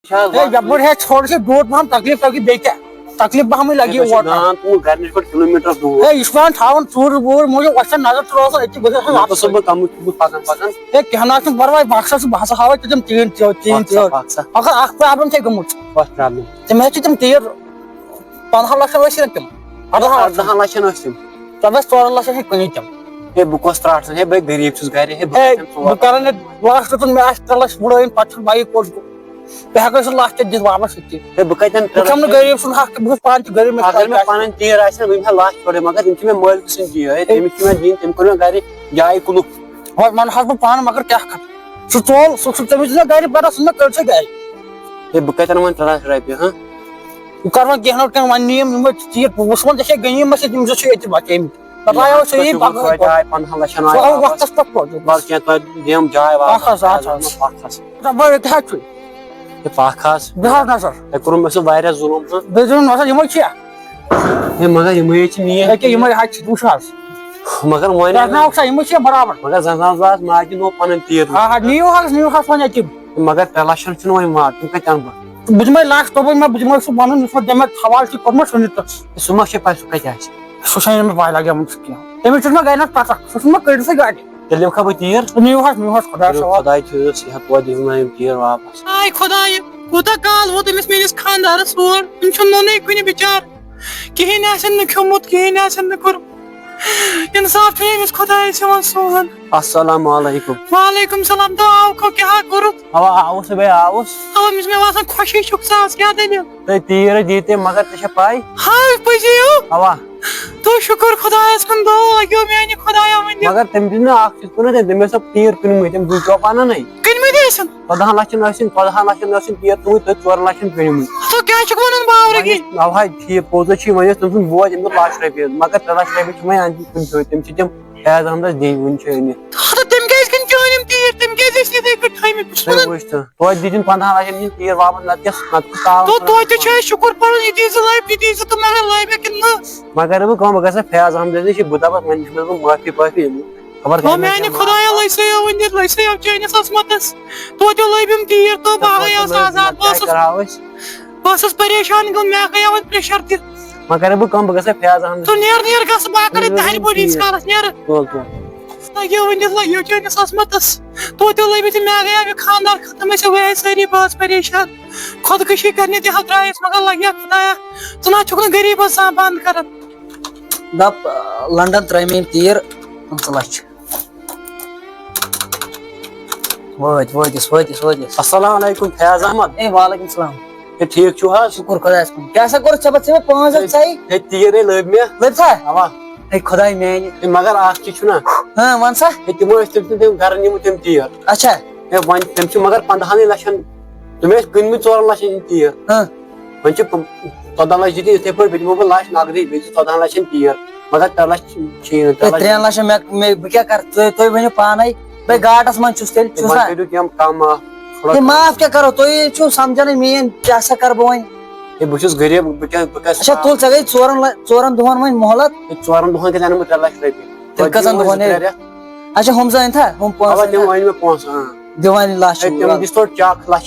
जब है छोड़ से दूर हम तकलीफ लगी बेचा तकलीफ हमें लगी किलोमीटर दूर इसमान थावन चूर बूर मुझे वसन नजर थोड़ा इतनी बजे वापस सब कम पकन पकन कहना से बरवाई बाक्सा से भाषा हवा तुम तीन अगर आख प्रॉब्लम थे गमुत प्रॉब्लम तुम तुम तीर 15 लाख वैसे तुम 10 लाख तब 14 लाख है कहीं तुम हे बुकोस त्राट हे बे गरीब छुस गरे हे बुकरन लास्ट तुम मैं 8 लाख बुड़ो इन पछ बाई कोट पे लास्ट दिस वापस हे बुकतन हम गरीब सुन हक बहुत पांच गरीब में अगर मैं पान तीर आसे मैं लास्ट छोड़े मगर इनके में मोबाइल किसन दिया है तेम की मैं दिन तेम को मैं गाड़ी जाय कुलु और मन हक पान मगर क्या कर सुतोल सुतमिस ना गाड़ी बड़ा सुन कर से गए हे बुकतन मन त्रास राइप हां करवा गेहनो के मन नियम में तीर उसमन जैसे गनीम में से तुम जो से बचे बताया सही बात है 15 लाख ना वक्त तक पहुंच बाल क्या तो देम जाय पाखस तब क्या छु पाखस बिहार ना सर एकरो में से वायरस जुलम बेजुन मसा यमो छिया हे मगर यमो छ नहीं है कि यमो हाच दुशास मगर मोने ना उसा यमो छिया बराबर मगर जनाजात माजी नो पन तीर हां न्यू हाउस वन अचिव मगर तलाशन छ नो मा तुम का चान बुझमै लास्ट तो मैं बुझमै सु बनन निस जमे सवाल छी करम सुनित सुमा से पास का जाय सोसाइटी में पाला गया मुझे तेरे चुनमा गया ना पता सुषमा कर से गाड़ी तेरे खबर तीर न्यू हाउस खुदा खुदा छ सेहत वो दिन में तीर वापस आई खुदाय कोता काल वो तमिस मेरिस खानदारस और तुम छ नोने कुनी विचार कहीं ना सन खमत कहीं ना सन कर इंसाफ है इस खुदाय से वन सोहन अस्सलाम वालेकुम वालेकुम सलाम तो आओ को क्या करो हवा आओस बे आओस अब मिस में वासन खुशी शुक सांस क्या देने ते तीर जीते मगर ते पाई हां पजियो हवा तो शुक्र खुदाय सुन दो लग्यो मैंने खुदाया में मगर तुम दिन आख सुन दे तुम सब तीर पिन में तुम जो पाना नहीं किन में देसन 15 लाख नसिन तीर तुम तो 4 लाख पिन में तो क्या चकवन बावरगी अब हाय थी पोज छी वने तुम बोज इन लाख रुपए मगर 3 लाख रुपए मैं आंटी तुम तुम फैज हमदा दिन वन छने तो तुम के किन चोनिम तीर तुम के जैसे दे कर टाइम में तो दिन 15 लाख तीर वापस नत तो छे शुक्र पर इदी लाइफ तो मगर लाइफ किन मगर वो कम गसे फैज हम दे बुदाबत मन में माफी पाफी खबर तो मैंने खुदाया लैसे वंदित लैसे अब चैन ससमतस तो जो लाइफम तीर तो बाया आजाद बस परेशान गो मैं गया वो प्रेशर ति मगर वो कम गसे फैज हम तो नियर गस बाकर दहर बड़ी साल नियर बोल ये वंदित लयो चैन ससमतस तो जो लाइफ मैं गया भी खानदार खत्म से हुए सारी बात परेशान खुदकुशी करने ते हतराइस मगर लगिया खुदाया तना चुकन गरीब सा बंद कर दप लंदन त्रैमीन तीर 5 लाख वो अस्सलाम वालेकुम फैज अहमद ए वालेकुम सलाम ये ठीक छु हा शुक्र खुदा कैसा कर सब से 5 सही ये तीर लब में लबसा हवा ए खुदा में मगर आख की छु ना हां वन सा ये तुम घर निम तुम तीर अच्छा ये वन तुम छु मगर 15 लाख तुम कन में 4 लाख तीर हां वन छु 14 लाख जीते ते पर बिजमो लाख नगदी बेच 14 लाख तीर मगर 3 लाख छी 3 लाख मैं क्या कर तो वने पाने बे गाटस मन छुस तेल छुस ना हम काम ये माफ क्या करो तो ये छु समझने में क्या सा कर बोइन ये बुछस गरीब बकस अच्छा तू सगई चोरन दुहन में मोहलत 4 दुहन के जाने में 3 लाख रुपए ते कसन दुहन अच्छा हम जाइन था हम अब तुम वाइन में 5 हां दीवानी लाश तुम दिस्तो 4 लाख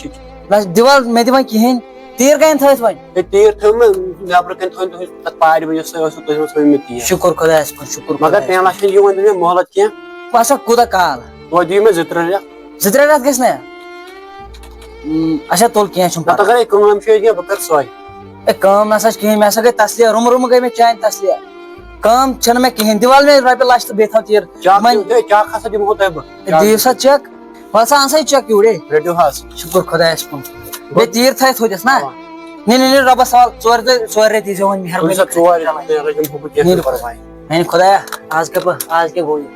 दीवार में दीवान किहन तीर गइन था वाइन ये तीर थम नबर कन थन पार में सो तो में तीर शुक्र खुदा शुक्र मगर 3 लाख ये वन में मोहलत के पासा कुदा काल वो दी में जित्र रात गसने अच्छा तोल किया छु पता करे काम छे के बकर सोय ए काम नसा के मैं सके तसलिया रूम गए में चैन तसलिया काम छन में के दीवार में राइप लास्ट बेथा तीर मैं क्या खासा दी होता है देसा चेक पासा आंसर चेक उड़े रेडियो हास शुक्र खुदा बे तीर था हो जस ना नहीं रब सवाल चोर रे दी जो मेहरबानी चोर रजम हो के परवाई नहीं खुदा आज के गोई